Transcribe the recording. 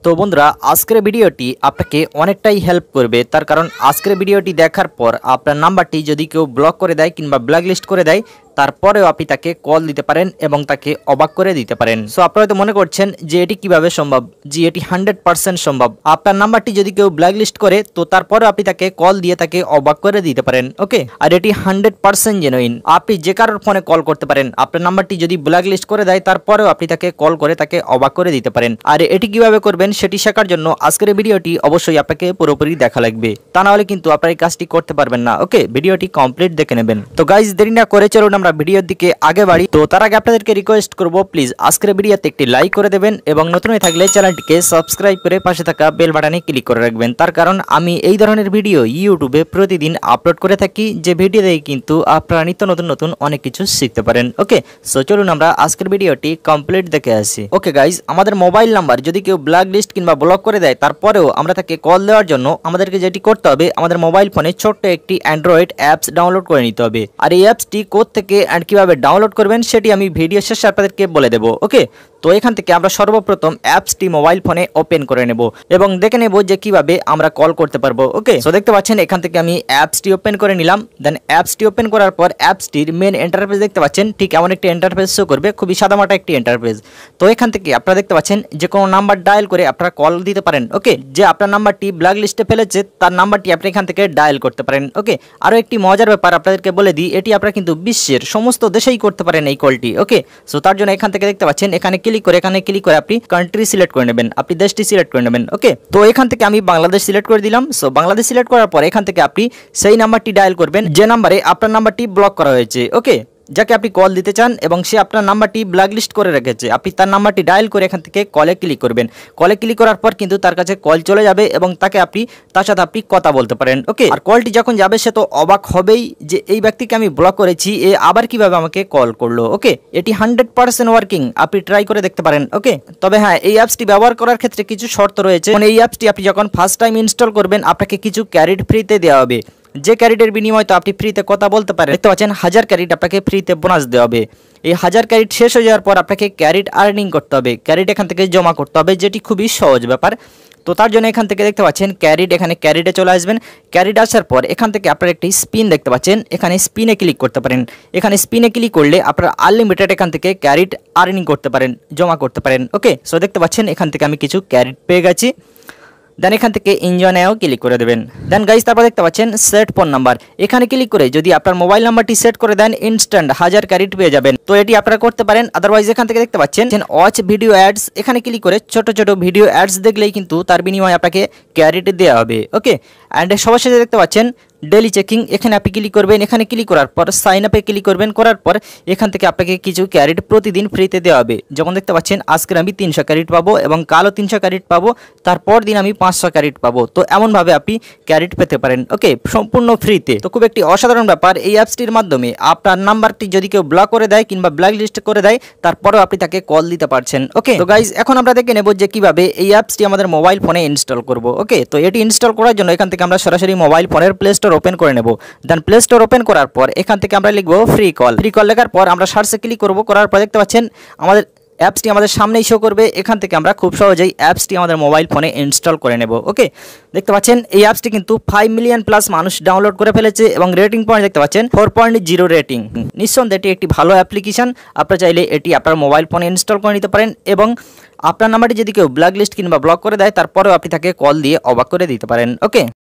তো বন্ধুরা আজকের ভিডিওটি আপনাকে অনেকটাই হেল্প করবে, তার কারণ আজকের ভিডিওটি দেখার পর আপনার নাম্বারটি যদি কেউ ব্লক করে দেয় কিংবা ব্ল্যাকলিস্ট করে দেয় তারপরেও আপনি তাকে কল দিতে পারেন এবং তাকে অবাক করে দিতে পারেন। সো আপনারা তো মনে করছেন যে এটি কিভাবে সম্ভব, জি এটি 100% সম্ভব। আপনার নাম্বারটি যদি কেউ ব্ল্যাকলিস্ট করে তো তারপরেও আপনি তাকে কল দিয়ে তাকে অবাক করে দিতে পারেন। ওকে, আর এটি 100% জেনুইন। আপনি যে কারোর ফোনে কল করতে পারেন, আপনার নাম্বারটি যদি ব্ল্যাকলিস্ট করে দেয় তারপরেও আপনি তাকে কল করে তাকে অবাক করে দিতে পারেন। আর এটি কিভাবে করবেন সেটি শেখার জন্য আজকের ভিডিওটি অবশ্যই আপনাকে পুরোপুরি দেখা লাগবে, তা না হলে কিন্তু আপনারা এই কাজটি করতে পারবেন না। ওকে, ভিডিওটি কমপ্লিট দেখে নেবেন। তো গাইজ দেরি না করে চলুন আমরা ভিডিওর দিকে আগে বাড়ি। তো তার আগে আপনাদেরকে রিকোয়েস্ট করব প্লিজ আজকের ভিডিওতে একটি লাইক করে দেবেন এবং নতুন হয়ে থাকলে চ্যানেলটিকে সাবস্ক্রাইব করে পাশে থাকা বেল বাটনে ক্লিক করে রাখবেন, তার কারণ আমি এই ধরনের ভিডিও ইউটিউবে প্রতিদিন আপলোড করে থাকি, যে ভিডিও দিয়ে কিন্তু আপনারা নিত্য নতুন অনেক কিছু শিখতে পারেন। ওকে, সো চলুন আমরা আজকের ভিডিওটি কমপ্লিট দেখে আসি। ওকে গাইজ, আমাদের মোবাইল নাম্বার যদি কেউ ব্ল্যাকলিস্ট কিংবা ব্লক করে দেয় তারপরেও আমরা তাকে কল দেওয়ার জন্য আমাদেরকে যেটি করতে হবে, আমাদের মোবাইল ফোনে ছোট্ট একটি অ্যান্ড্রয়েড অ্যাপস ডাউনলোড করে নিতে হবে। আর এই অ্যাপসটি কোত্থেকে অ্যান্ড কিভাবে ডাউনলোড করবেন সেটি আমি ভিডিও শেষে আপনাদেরকে বলে দেবো। ওকে, তো এখান থেকে আমরা সর্বপ্রথম অ্যাপসটি মোবাইল ফোনে ওপেন করে নেব এবং দেখে নেব যে কিভাবে আমরা কল করতে পারবো। ওকে, সো দেখতে পাচ্ছেন এখান থেকে আমি অ্যাপসটি ওপেন করে নিলাম। দেন অ্যাপসটি ওপেন করার পর অ্যাপসটির মেন ইন্টারফেস দেখতে পাচ্ছেন, ঠিক এমন একটি ইন্টারফেস শো করবে, খুবই সাদামাটা একটি ইন্টারফেস। তো এখান থেকে আপনারা দেখতে পাচ্ছেন যে কোনো নাম্বার ডায়াল করে আপনারা কল দিতে পারেন। ওকে, যে আপনার নাম্বারটি ব্ল্যাক লিস্টে ফেলেছে তার নাম্বারটি আপনি এখান থেকে ডায়াল করতে পারেন। ওকে, আরও একটি মজার ব্যাপার আপনাদেরকে বলে দিই, এটি আপনারা কিন্তু বিশ্বের সমস্ত দেশেই করতে পারেন এই কলটি। ওকে, সো তার জন্য এখান থেকে দেখতে পাচ্ছেন এখানে ক্লিক করে আপনি কান্ট্রি সিলেক্ট করে নেবেন, আপনি দেশটি সিলেক্ট করে নেবেন। ওকে, তো এখান থেকে আমি বাংলাদেশ সিলেক্ট করে দিলাম। সো বাংলাদেশ সিলেক্ট করার পর এখান থেকে আপনি সেই নাম্বারটি ডায়াল করবেন যে নাম্বারে আপনার নাম্বারটি ব্লক করা হয়েছে। ওকে, যাকে আপনি কল দিতে চান এবং সে আপনার নাম্বারটি ব্ল্যাকলিস্ট করে রেখেছে, আপনি তার নাম্বারটি ডায়াল করে এখান থেকে কলে ক্লিক করবেন। কলে ক্লিক করার পর কিন্তু তার কাছে কল চলে যাবে এবং তার সাথে আপনি কথা বলতে পারেন। ওকে, আর কলটি যখন যাবে সে তো অবাক হবেই যে এই ব্যক্তিকে আমি ব্লক করেছি, এ আবার কিভাবে আমাকে কল করলো। ওকে, এটি 100% ওয়ার্কিং, আপনি ট্রাই করে দেখতে পারেন। ওকে, তবে হ্যাঁ, এই অ্যাপসটি ব্যবহার করার ক্ষেত্রে কিছু শর্ত রয়েছে। এই অ্যাপসটি আপনি যখন ফার্স্ট টাইম ইনস্টল করবেন আপনাকে কিছু ক্যারেট ফ্রিতে দেওয়া হবে, যে ক্যারেটের বিনিময়ে তো আপনি ফ্রিতে কথা বলতে পারেন। দেখতে পাচ্ছেন 1000 ক্যারেট আপনাকে ফ্রিতে বোনাস দেওয়া হবে। এই 1000 ক্যারেট শেষ হয়ে যাওয়ার পর আপনাকে ক্যারেট আর্নিং করতে হবে, ক্যারেট এখান থেকে জমা করতে হবে, যেটি খুবই সহজ ব্যাপার। তো তার জন্য এখান থেকে দেখতে পাচ্ছেন ক্যারেট, এখানে ক্যারেটে চলে আসবেন। ক্যারেট আসার পর এখান থেকে আপনারা একটি স্পিন দেখতে পাচ্ছেন, এখানে স্পিনে ক্লিক করতে পারেন। এখানে স্পিনে ক্লিক করলে আপনারা আনলিমিটেড এখান থেকে ক্যারেট আর্নিং করতে পারেন, জমা করতে পারেন। ওকে, সো দেখতে পাচ্ছেন এখান থেকে আমি কিছু ক্যারেট পেয়ে গেছি। দেন এখান থেকে এনজয় নাও ক্লিক করে দেবেন। দেন গাইজ তারপর দেখতে পাচ্ছেন সেট ফোন নাম্বার, এখানে ক্লিক করে যদি আপনার মোবাইল নাম্বারটি সেট করে দেন ইনস্ট্যান্ট 1000 ক্যারেট পেয়ে যাবেন। তো এটি আপনারা করতে পারেন। আদারওয়াইজ এখান থেকে দেখতে পাচ্ছেন ওয়াচ ভিডিও অ্যাডস, এখানে ক্লিক করে ছোট ভিডিও অ্যাডস দেখলেই কিন্তু তার বিনিময়ে আপনাকে ক্যারেট দেওয়া হবে। ওকে, অ্যান্ড সবার সাথে দেখতে পাচ্ছেন ডেলি চেকিং, এখানে আপনি ক্লিক করবেন। এখানে ক্লিক করার পর সাইন আপে ক্লিক করবেন, করার পর এখান থেকে আপনাকে কিছু ক্যারেট প্রতিদিন ফ্রিতে দেওয়া হবে। যেমন দেখতে পাচ্ছেন আজকের আমি 300 ক্যারেট পাবো এবং কালও 300 ক্যারেট পাবো, তারপর দিন আমি 500 ক্যারেট পাবো। তো এমনভাবে আপনি ক্যারেট পেতে পারেন। ওকে, সম্পূর্ণ ফ্রিতে। তো খুব একটি অসাধারণ ব্যাপার। এই অ্যাপসটির মাধ্যমে আপনার নাম্বারটি যদি কেউ ব্লক করে দেয় কিংবা ব্ল্যাক লিস্ট করে দেয় তারপরেও আপনি তাকে কল দিতে পারছেন। ওকে, তো গাইজ এখন আমরা দেখে নেব যে কিভাবে এই অ্যাপসটি আমাদের মোবাইল ফোনে ইনস্টল করব। ওকে, তো এটি ইনস্টল করার জন্য এখান থেকে আমরা সরাসরি মোবাইল ফোনের প্লে স্টোর ওপেন করে নেব। দেন প্লে স্টোর ওপেন করার পর এখান থেকে আমরা লিখবো ফ্রি কল। লেখার পর আমরা সার্চে ক্লিক করব, করার পর দেখতে পাচ্ছেন আমাদের অ্যাপসটি আমাদের সামনেই শো করবে। এখান থেকে আমরা খুব সহজেই অ্যাপসটি আমাদের মোবাইল ফোনে ইনস্টল করে নেব। ওকে, দেখতে পাচ্ছেন এই অ্যাপসটি কিন্তু 5 মিলিয়ন প্লাস মানুষ ডাউনলোড করে ফেলেছে এবং রেটিং পয়েন্ট দেখতে পাচ্ছেন 4.0 রেটিং। নিঃসন্দেহে এটি একটি ভালো অ্যাপ্লিকেশন, আপনারা চাইলে এটি আপনার মোবাইল ফোনে ইনস্টল করে নিতে পারেন এবং আপনার নাম্বারটি যদি কেউ ব্ল্যাক লিস্ট কিংবা ব্লক করে দেয় তারপরেও আপনি তাকে কল দিয়ে অবাক করে দিতে পারেন। ওকে।